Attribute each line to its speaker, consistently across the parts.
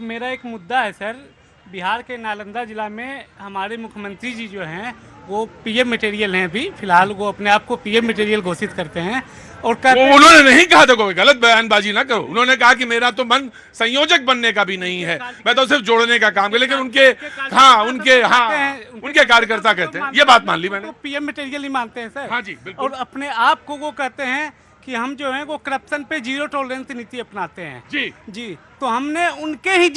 Speaker 1: मेरा एक मुद्दा है सर। बिहार के नालंदा जिला में हमारे मुख्यमंत्री जी जो हैं वो पीएम मटेरियल हैं। अभी फिलहाल वो अपने आप को पीएम मटेरियल घोषित करते हैं और कहते हैं
Speaker 2: उन्होंने नहीं कहा था, कोई गलत बयानबाजी ना करो। उन्होंने कहा कि मेरा तो मन संयोजक बनने का भी नहीं है, मैं तो सिर्फ जोड़ने का काम है। लेकिन उनके कार्यकर्ता कहते हैं, ये बात मान ली मैंने।
Speaker 1: पीएम मटेरियल ही मानते हैं सर।
Speaker 2: हाँ जी, बिल्कुल।
Speaker 1: और अपने आप को वो कहते हैं कि हम जो है वो करप्शन पे जीरो टॉलरेंस नीति अपनाते हैं। जी तो हमने उनके ही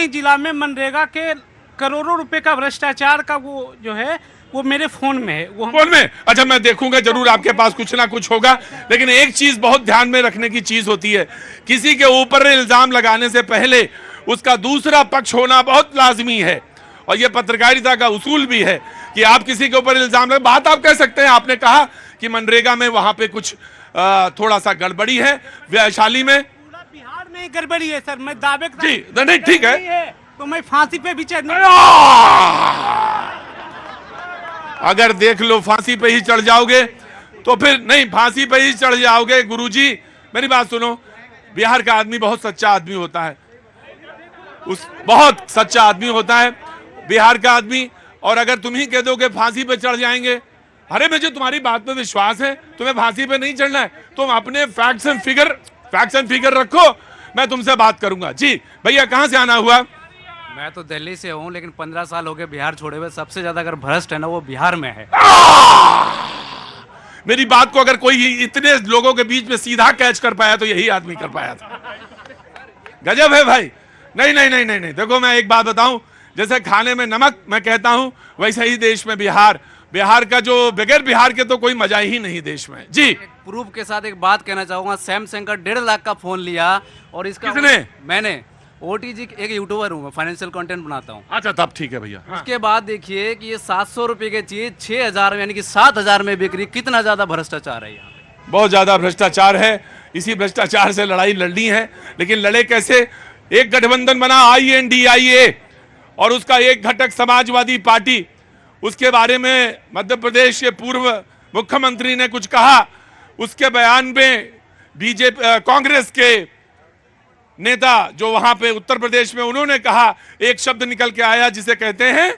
Speaker 1: जिला में मनरेगा के करोड़ों रुपए का भ्रष्टाचार का वो जो है वो मेरे फोन में है। वो
Speaker 2: फोन में? अच्छा, मैं देखूंगा जरूर, आपके पास कुछ ना कुछ होगा। लेकिन एक चीज बहुत ध्यान में रखने की चीज होती है, किसी के ऊपर इल्जाम लगाने से पहले उसका दूसरा पक्ष होना बहुत लाजमी है। और ये पत्रकारिता का उसूल भी है कि आप किसी के ऊपर इल्जाम लगा, बात आप कह सकते हैं। आपने कहा कि मनरेगा में वहां पे कुछ थोड़ा सा गड़बड़ी है, वैशाली में।
Speaker 1: पूरा बिहार में गड़बड़ी है सर। मैं दावे
Speaker 2: जी नहीं, ठीक है,
Speaker 1: तो मैं फांसी पे भी चढ़।
Speaker 2: अगर देख लो फांसी पे ही चढ़ जाओगे तो फिर नहीं, फांसी पे ही चढ़ जाओगे। गुरुजी मेरी बात सुनो, बिहार का आदमी बहुत सच्चा आदमी होता है, बहुत सच्चा आदमी होता है बिहार का आदमी। और अगर तुम ही कह दो कि फांसी पे चढ़ जाएंगे, अरे मुझे तुम्हारी बात पे विश्वास है, तुम्हें फांसी पे नहीं चढ़ना है। तुम अपने फैक्ट्स एंड फिगर रखो, मैं तुमसे बात करूंगा। जी भैया, कहां से आना हुआ?
Speaker 3: मैं तो दिल्ली से हूँ, लेकिन 15 साल हो गए बिहार छोड़े हुए। सबसे ज्यादा अगर भ्रष्ट है ना वो बिहार में है।
Speaker 2: मेरी बात को अगर कोई इतने लोगों के बीच में सीधा कैच कर पाया तो यही आदमी कर पाया था। गजब है भाई। नहीं नहीं नहीं नहीं नहीं, देखो मैं एक बात बताऊं, जैसे खाने में नमक मैं कहता हूं, वैसे ही देश में बिहार का जो बगैर बिहार के तो कोई मजा ही नहीं देश में। जी
Speaker 3: प्रूफ के साथ एक बात कहना चाहूंगा। सैमसंग का 1.5 लाख का फोन लिया और इसका
Speaker 2: किसने?
Speaker 3: मैंने। ओटीजी एक यूट्यूबर हूँ, मैं फाइनेंशियल कंटेंट बनाता हूँ।
Speaker 2: अच्छा, तब ठीक है भैया। हाँ।
Speaker 3: उसके बाद देखिए कि ये 700 रुपए की चीज 6000 में यानी कि 7000 में बिक रही। कितना ज्यादा भ्रष्टाचार है यहाँ पे।
Speaker 2: बहुत ज्यादा भ्रष्टाचार है। इसी भ्रष्टाचार से लड़ाई लड़नी है, लेकिन लड़े कैसे? एक गठबंधन बना INDIA और उसका एक घटक समाजवादी पार्टी। उसके बारे में मध्य प्रदेश के पूर्व मुख्यमंत्री ने कुछ कहा, उसके बयान में बीजेपी कांग्रेस के नेता जो वहां पे उत्तर प्रदेश में, उन्होंने कहा, एक शब्द निकल के आया जिसे कहते हैं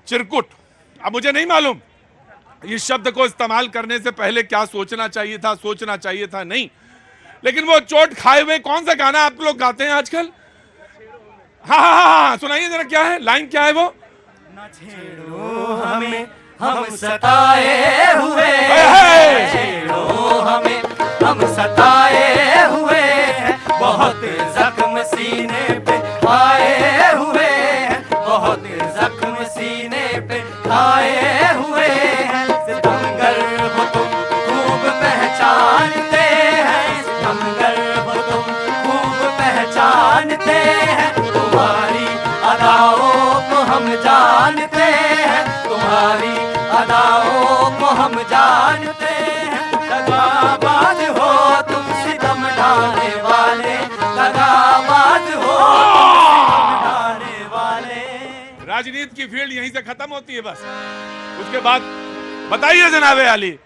Speaker 2: चिरकुट। अब मुझे नहीं मालूम इस शब्द को इस्तेमाल करने से पहले क्या सोचना चाहिए था नहीं, लेकिन वो चोट खाए हुए कौन सा गाना आप लोग गाते हैं आजकल? हाँ, सुनाइए जरा, क्या है लाइन, क्या है वो?
Speaker 4: न छेड़ो हमें, हम सताए हुए, छेड़ो हमें, हम सताए हुए हैं, बहुत जख्म सीने पे आए हुए हैं, बहुत जख्म सीने पे आए हुए हैं। सितमगर हो तुम खूब पहचानते हैं, सितमगर हो तुम खूब पहचानते हैं, तुम्हारी अदाओं को हम जानते हैं, तुम्हारी अदाओं को हम जानते हैं। दगाबाज हो तुम, सितम ढाने वाले, दगाबाज हो तुम, सितम ढाने वाले।
Speaker 2: राजनीति की फील्ड यहीं से खत्म होती है बस। उसके बाद बताइए जनाबे आली,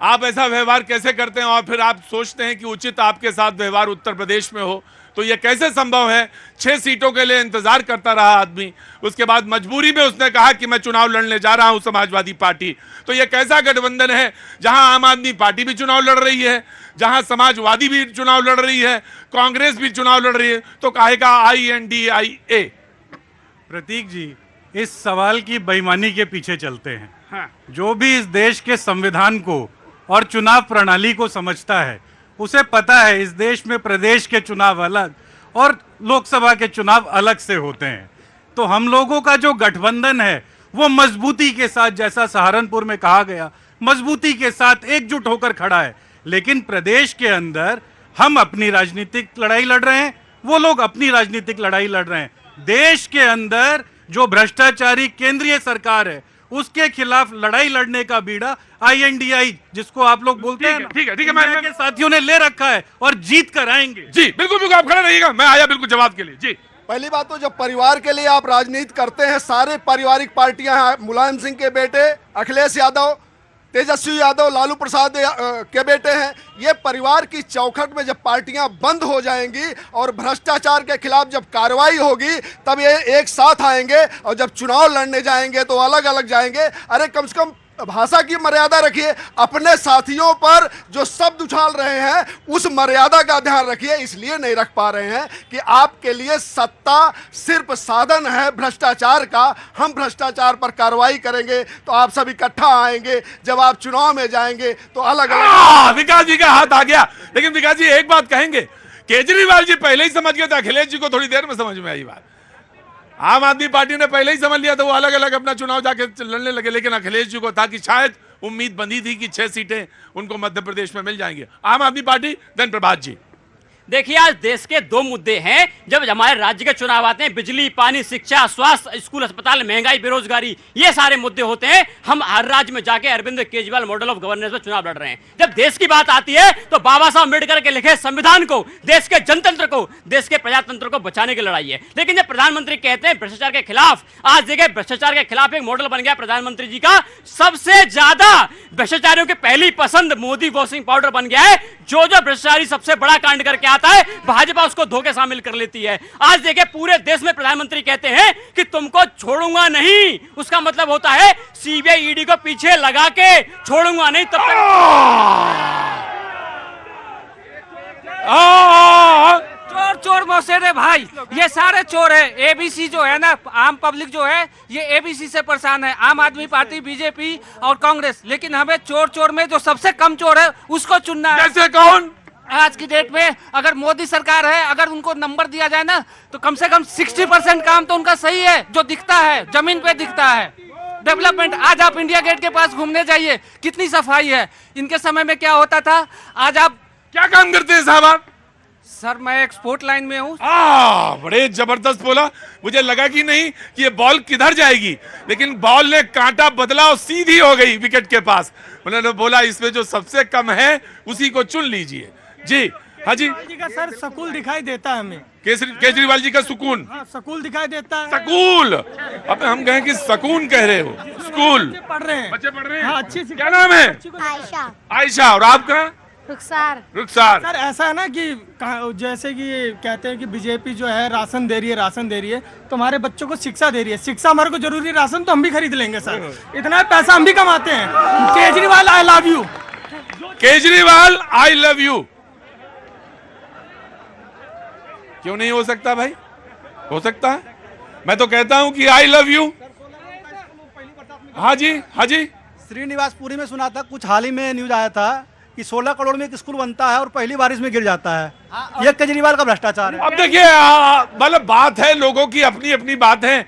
Speaker 2: आप ऐसा व्यवहार कैसे करते हैं और फिर आप सोचते हैं कि उचित आपके साथ व्यवहार उत्तर प्रदेश में हो? तो यह कैसे संभव है? 6 सीटों के लिए इंतजार करता रहा आदमी, उसके बाद मजबूरी में उसने कहा कि मैं चुनाव लड़ने जा रहा हूं समाजवादी पार्टी। तो यह कैसा गठबंधन है जहां आम आदमी पार्टी भी चुनाव लड़ रही है, जहां समाजवादी भी चुनाव लड़ रही है, कांग्रेस भी चुनाव लड़ रही है, तो काहे का INDIA?
Speaker 5: प्रतीक जी, इस सवाल की बेईमानी के पीछे चलते हैं।
Speaker 2: हाँ।
Speaker 5: जो भी इस देश के संविधान को और चुनाव प्रणाली को समझता है उसे पता है इस देश में प्रदेश के चुनाव अलग और लोकसभा के चुनाव अलग से होते हैं। तो हम लोगों का जो गठबंधन है वो मजबूती के साथ, जैसा सहारनपुर में कहा गया, मजबूती के साथ एकजुट होकर खड़ा है। लेकिन प्रदेश के अंदर हम अपनी राजनीतिक लड़ाई लड़ रहे हैं, वो लोग अपनी राजनीतिक लड़ाई लड़ रहे हैं। देश के अंदर जो भ्रष्टाचारी केंद्रीय सरकार है उसके खिलाफ लड़ाई लड़ने का बीड़ा INDI, जिसको आप लोग बोलते हैं,
Speaker 2: ठीक है,
Speaker 5: मैं के साथियों ने ले रखा है और जीत कर आएंगे।
Speaker 2: जी बिल्कुल, आप खड़े रहिएगा, मैं आया बिल्कुल जवाब के लिए। जी
Speaker 6: पहली बात तो जब परिवार के लिए आप राजनीति करते हैं, सारे पारिवारिक पार्टियां हैं, मुलायम सिंह के बेटे अखिलेश यादव तेजस्वी यादव लालू प्रसाद के बेटे हैं। ये परिवार की चौखट में जब पार्टियां बंद हो जाएंगी और भ्रष्टाचार के खिलाफ जब कार्रवाई होगी, तब ये एक साथ आएंगे, और जब चुनाव लड़ने जाएंगे तो अलग अलग जाएंगे। अरे कम से कम भाषा की मर्यादा रखिए, अपने साथियों पर जो शब्द उछाल रहे हैं उस मर्यादा का ध्यान रखिए। इसलिए नहीं रख पा रहे हैं कि आपके लिए सत्ता सिर्फ साधन है भ्रष्टाचार का। हम भ्रष्टाचार पर कार्रवाई करेंगे तो आप सब इकट्ठा आएंगे, जब आप चुनाव में जाएंगे तो अलग अलग।
Speaker 2: विकास जी का हाथ आ गया। लेकिन विकास जी एक बात कहेंगे, केजरीवाल जी पहले ही समझ गए थे, अखिलेश जी को थोड़ी देर में समझ में आई बात। आम आदमी पार्टी ने पहले ही समझ लिया था, वो अलग अलग अपना चुनाव जाके लड़ने लगे। लेकिन अखिलेश जी को था कि शायद उम्मीद बंधी थी कि 6 सीटें उनको मध्य प्रदेश में मिल जाएंगी। आम आदमी पार्टी, धन प्रभात जी।
Speaker 7: देखिए, आज देश के 2 मुद्दे हैं जब हमारे राज्य के चुनाव आते हैं। बिजली, पानी, शिक्षा, स्वास्थ्य, स्कूल, अस्पताल, महंगाई, बेरोजगारी, ये सारे मुद्दे होते हैं। हम हर राज्य में जाके Arvind Kejriwal model of governance में चुनाव लड़ रहे हैं। जब देश की बात आती है तो बाबा साहब अम्बेडकर के लिखे संविधान को, देश के जनतंत्र को, देश के प्रजातंत्र को बचाने की लड़ाई है। लेकिन जब प्रधानमंत्री कहते हैं भ्रष्टाचार के खिलाफ, आज देखिए भ्रष्टाचार के खिलाफ एक मॉडल बन गया प्रधानमंत्री जी का। सबसे ज्यादा भ्रष्टाचारियों की पहली पसंद मोदी वॉशिंग पाउडर बन गया है। जो भ्रष्टाचारी सबसे बड़ा कांड करके आता है, भाजपा उसको धोखे शामिल कर लेती है। आज देखिए पूरे देश में प्रधानमंत्री कहते हैं कि तुमको छोड़ूंगा नहीं, उसका मतलब होता है सीबीआई ईडी को पीछे लगा के छोड़ूंगा नहीं तब तक।
Speaker 8: चोर चोर मौसेरे भाई, ये सारे चोर है। एबीसी जो है ना, आम पब्लिक जो है, ये एबीसी से परेशान है, आम आदमी पार्टी, बीजेपी और कांग्रेस। लेकिन हमें चोर चोर में जो सबसे कम चोर है उसको चुनना है।
Speaker 2: जैसे कौन?
Speaker 8: आज की डेट में अगर मोदी सरकार है, अगर उनको नंबर दिया जाए ना, तो कम से कम 60% काम तो उनका सही है, जो दिखता है, जमीन पे दिखता है। डेवलपमेंट, आज आप इंडिया गेट के पास घूमने जाइए, कितनी सफाई है। इनके समय में क्या होता था, आज आप
Speaker 2: क्या काम करते हैं साहब आप?
Speaker 8: सर मैं एक्सपोर्ट लाइन में हूँ।
Speaker 2: बड़े जबरदस्त बोला। मुझे लगा कि नहीं कि ये बॉल किधर जाएगी, लेकिन बॉल ने कांटा बदला और सीधी हो गई विकेट के पास। उन्होंने बोला इसमें जो सबसे कम है उसी को चुन लीजिए। जी हाँ जी।
Speaker 1: जी का सर सकूल दिखाई देता है हमें।
Speaker 2: केजरीवाल जी का सुकून।
Speaker 1: हाँ, सकूल दिखाई देता है।
Speaker 2: सकूल, अब हम कहें कि सकून कह रहे हो। स्कूल
Speaker 1: पढ़ रहे हैं,
Speaker 2: बच्चे पढ़ रहे हैं।
Speaker 1: हाँ, अच्छी सी।
Speaker 2: क्या नाम है?
Speaker 9: आयशा।
Speaker 2: आयशा। और आपका?
Speaker 9: रुखसार।
Speaker 2: रुखसार।
Speaker 1: सर ऐसा है ना कि जैसे कि कहते हैं कि बीजेपी जो है राशन दे रही है, तो हमारे बच्चों को शिक्षा दे रही है। शिक्षा हमारे को जरूरी है, राशन तो हम भी खरीद लेंगे सर, इतना पैसा हम भी कमाते हैं। Kejriwal I love you.
Speaker 2: Kejriwal I love you. क्यों नहीं हो सकता भाई? हो सकता है। मैं तो कहता हूं कि आई लव यू। हाँ जी, हाँ जी।
Speaker 10: श्रीनिवासपुरी में सुना था, कुछ हाल ही में न्यूज आया था कि 16 करोड़ में एक स्कूल बनता है और पहली बारिश में गिर जाता है। ये केजरीवाल का भ्रष्टाचार है।
Speaker 2: अब देखिए, मतलब बात है, लोगों की अपनी अपनी बात है।